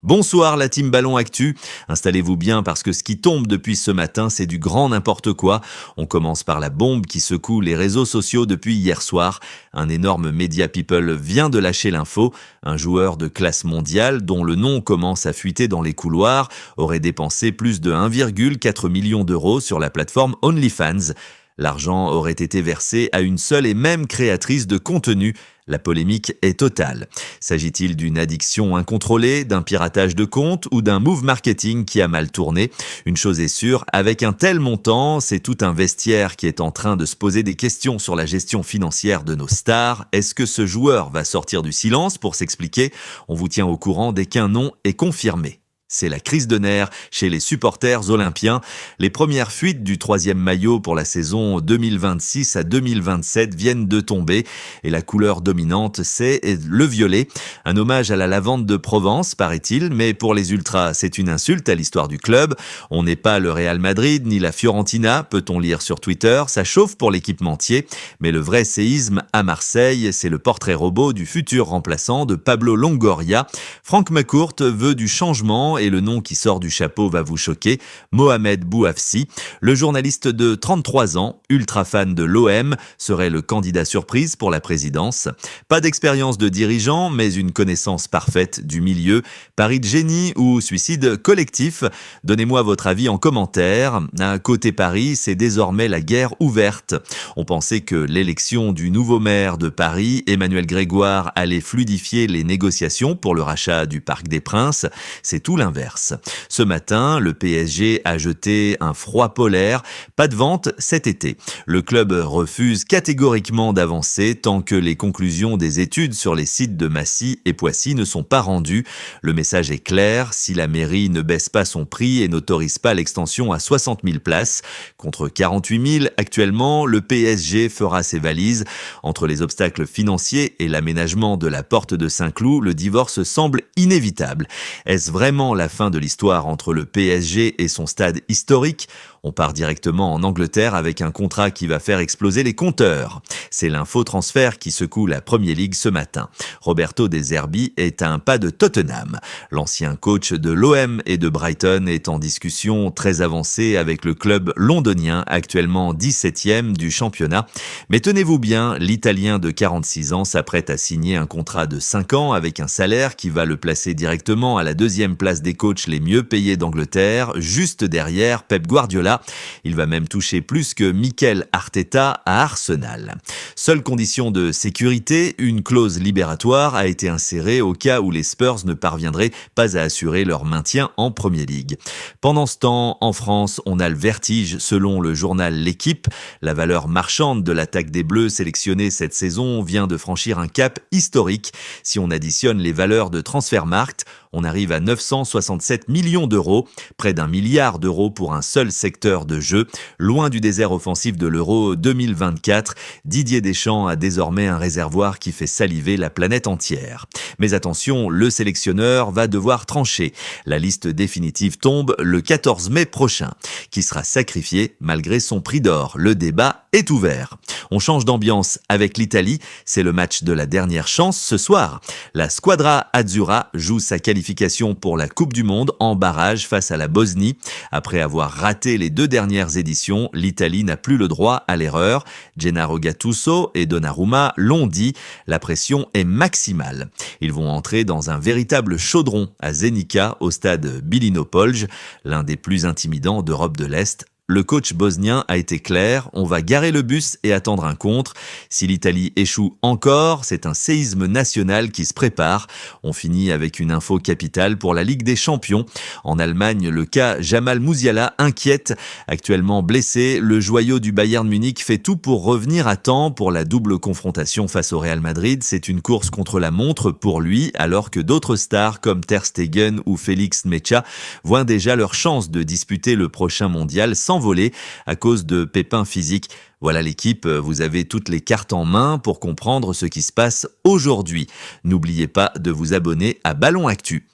Bonsoir la team Ballon Actu, installez-vous bien parce que ce qui tombe depuis ce matin c'est du grand n'importe quoi. On commence par la bombe qui secoue les réseaux sociaux depuis hier soir. Un énorme media people vient de lâcher l'info. Un joueur de classe mondiale dont le nom commence à fuiter dans les couloirs aurait dépensé plus de 1,4 million d'euros sur la plateforme OnlyFans. L'argent aurait été versé à une seule et même créatrice de contenu. La polémique est totale. S'agit-il d'une addiction incontrôlée, d'un piratage de compte ou d'un move marketing qui a mal tourné? Une chose est sûre, avec un tel montant, c'est tout un vestiaire qui est en train de se poser des questions sur la gestion financière de nos stars. Est-ce que ce joueur va sortir du silence pour s'expliquer? On vous tient au courant dès qu'un nom est confirmé. C'est la crise de nerfs chez les supporters olympiens. Les premières fuites du troisième maillot pour la saison 2026 à 2027 viennent de tomber et la couleur dominante, c'est le violet. Un hommage à la lavande de Provence, paraît-il, mais pour les ultras, c'est une insulte à l'histoire du club. On n'est pas le Real Madrid ni la Fiorentina, peut-on lire sur Twitter. Ça chauffe pour l'équipementier, mais le vrai séisme à Marseille, c'est le portrait robot du futur remplaçant de Pablo Longoria. Franck McCourt veut du changement et le nom qui sort du chapeau va vous choquer, Mohamed Bouafsi. Le journaliste de 33 ans, ultra fan de l'OM, serait le candidat surprise pour la présidence. Pas d'expérience de dirigeant, mais une connaissance parfaite du milieu. Pari de génie ou suicide collectif? Donnez-moi votre avis en commentaire. Côté Paris, c'est désormais la guerre ouverte. On pensait que l'élection du nouveau maire de Paris, Emmanuel Grégoire, allait fluidifier les négociations pour le rachat du Parc des Princes. C'est tout l'inverse. Ce matin, le PSG a jeté un froid polaire. Pas de vente cet été. Le club refuse catégoriquement d'avancer tant que les conclusions des études sur les sites de Massy et Poissy ne sont pas rendues. Le message est clair, si la mairie ne baisse pas son prix et n'autorise pas l'extension à 60 000 places, contre 48 000 actuellement, le PSG fera ses valises. Entre les obstacles financiers et l'aménagement de la porte de Saint-Cloud, le divorce semble inévitable. Est-ce vraiment la fin de l'histoire entre le PSG et son stade historique? On part directement en Angleterre avec un contrat qui va faire exploser les compteurs. C'est l'info-transfert qui secoue la Premier League ce matin. Roberto De Zerbi est à un pas de Tottenham. L'ancien coach de l'OM et de Brighton est en discussion très avancée avec le club londonien, actuellement 17e du championnat. Mais tenez-vous bien, l'Italien de 46 ans s'apprête à signer un contrat de 5 ans avec un salaire qui va le placer directement à la deuxième place des coachs les mieux payés d'Angleterre, juste derrière Pep Guardiola. Il va même toucher plus que Mikel Arteta à Arsenal. Seule condition de sécurité, une clause libératoire a été insérée au cas où les Spurs ne parviendraient pas à assurer leur maintien en Premier League. Pendant ce temps, en France, on a le vertige selon le journal L'Équipe. La valeur marchande de l'attaque des Bleus sélectionnée cette saison vient de franchir un cap historique. Si on additionne les valeurs de Transfermarkt, on arrive à 967 millions d'euros, près d'1 milliard d'euros pour un seul secteur de jeu. Loin du désert offensif de l'Euro 2024, Didier Deschamps a désormais un réservoir qui fait saliver la planète entière. Mais attention, le sélectionneur va devoir trancher. La liste définitive tombe le 14 mai prochain. Qui sera sacrifié malgré son prix d'or? Le débat est ouvert. On change d'ambiance avec l'Italie. C'est le match de la dernière chance ce soir. La Squadra Azzurra joue sa qualification pour la Coupe du Monde en barrage face à la Bosnie. Après avoir raté les 2 dernières éditions, l'Italie n'a plus le droit à l'erreur. Gennaro Gattuso et Donnarumma l'ont dit, la pression est maximale. Ils vont entrer dans un véritable chaudron à Zenica au stade Bilino Polj, l'un des plus intimidants d'Europe de l'Est. Le coach bosnien a été clair, on va garer le bus et attendre un contre. Si l'Italie échoue encore, c'est un séisme national qui se prépare. On finit avec une info capitale pour la Ligue des Champions. En Allemagne, le cas Jamal Musiala inquiète. Actuellement blessé, le joyau du Bayern Munich fait tout pour revenir à temps pour la double confrontation face au Real Madrid. C'est une course contre la montre pour lui, alors que d'autres stars comme Ter Stegen ou Félix Mecha voient déjà leur chance de disputer le prochain mondial sans voler à cause de pépins physiques. Voilà l'équipe, vous avez toutes les cartes en main pour comprendre ce qui se passe aujourd'hui. N'oubliez pas de vous abonner à Ballon Actu.